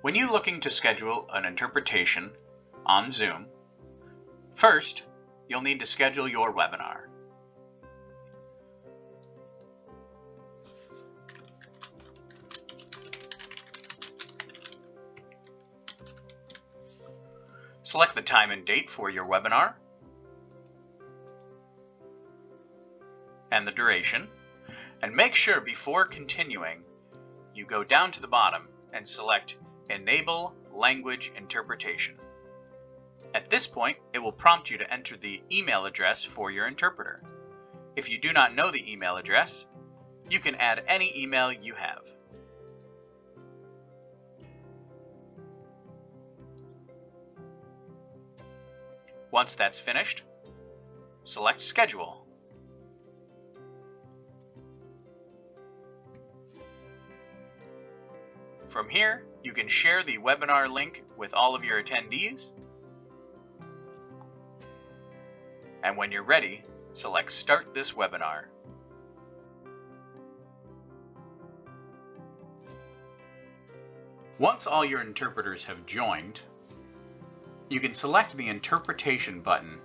When you're looking to schedule an interpretation on Zoom, first, you'll need to schedule your webinar. Select the time and date for your webinar and the duration, and make sure before continuing you go down to the bottom and select Enable Language Interpretation. At this point, it will prompt you to enter the email address for your interpreter. If you do not know the email address, you can add any email you have. Once that's finished, select Schedule. From here, you can share the webinar link with all of your attendees. And when you're ready, select Start this webinar. Once all your interpreters have joined, you can select the Interpretation button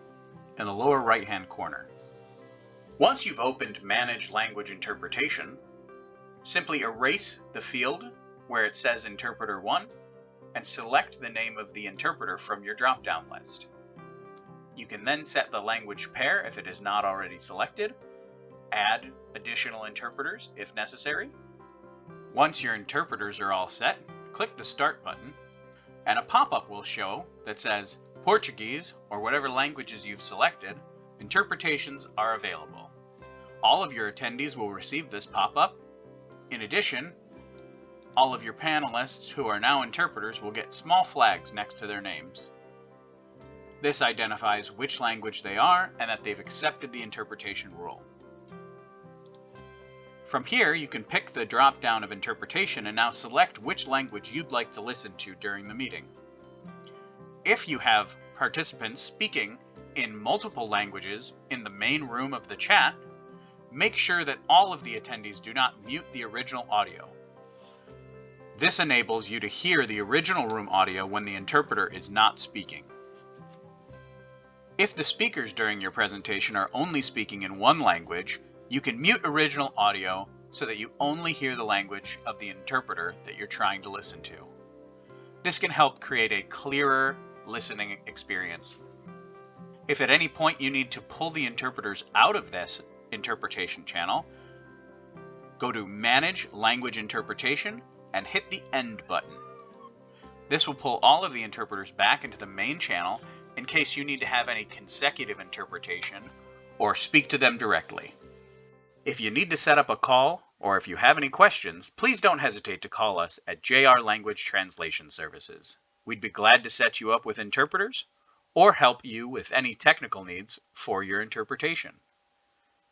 in the lower right-hand corner. Once you've opened Manage Language Interpretation, simply erase the field where it says Interpreter 1 and select the name of the interpreter from your drop-down list. You can then set the language pair if it is not already selected, add additional interpreters if necessary. Once your interpreters are all set, click the Start button, and a pop-up will show that says Portuguese or whatever languages you've selected, interpretations are available. All of your attendees will receive this pop-up. In addition, all of your panelists who are now interpreters will get small flags next to their names. This identifies which language they are and that they've accepted the interpretation rule. From here, you can pick the drop-down of interpretation and now select which language you'd like to listen to during the meeting. If you have participants speaking in multiple languages in the main room of the chat, make sure that all of the attendees do not mute the original audio. This enables you to hear the original room audio when the interpreter is not speaking. If the speakers during your presentation are only speaking in one language, you can mute original audio so that you only hear the language of the interpreter that you're trying to listen to. This can help create a clearer listening experience. If at any point you need to pull the interpreters out of this interpretation channel, go to Manage Language Interpretation and hit the End button. This will pull all of the interpreters back into the main channel in case you need to have any consecutive interpretation or speak to them directly. If you need to set up a call or if you have any questions, please don't hesitate to call us at JR Language Translation Services. We'd be glad to set you up with interpreters or help you with any technical needs for your interpretation.